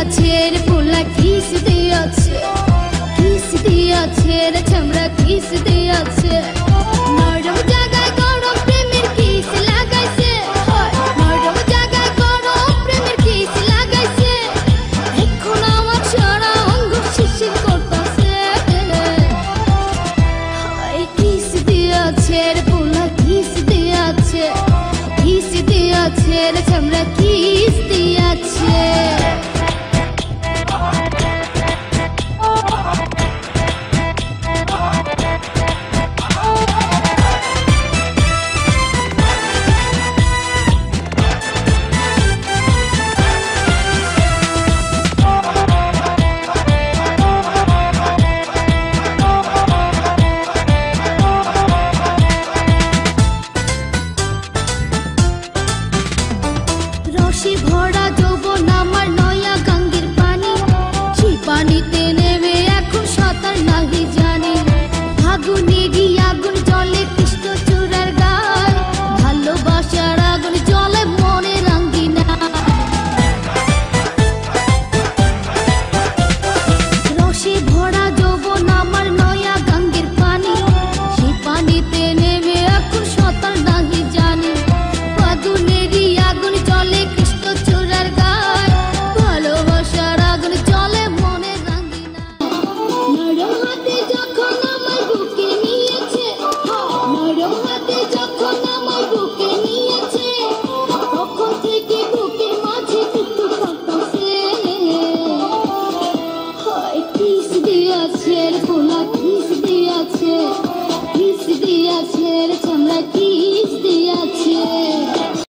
দিয়াছে রে পোলা কিস দিয়াছে রে চামড়া কিস দিয়াছে নরম জায়গায় গরম প্রেমের কিস লাগাইছে নরম জায়গায় গরম প্রেমের কিস লাগাইছে এখন আমার সারা অঙ্গ শিরশির করতেছে কিস দিয়াছে রে পোলা কিস দিয়াছে রে চামড়া কিস দিয়াছে ভরা যৌবন আমার নয়া গঙ্গের পানি সেই পানিতে নেমে এখন সাঁতার নাহি জানি ফাগুনেরই আগুন জলে কৃষ্ণ চূড়ার গান ভালোবাসার আগুন জলে মনে রাঙ্গিনা রসে ভরা যৌবন আমার নয়া গঙ্গের পানি সেই পানিতে নেমে এখন সাঁতার নাহি জানি ফাগুনেরই আগুন জলে কিস দিয়াছে রে পোলা কিস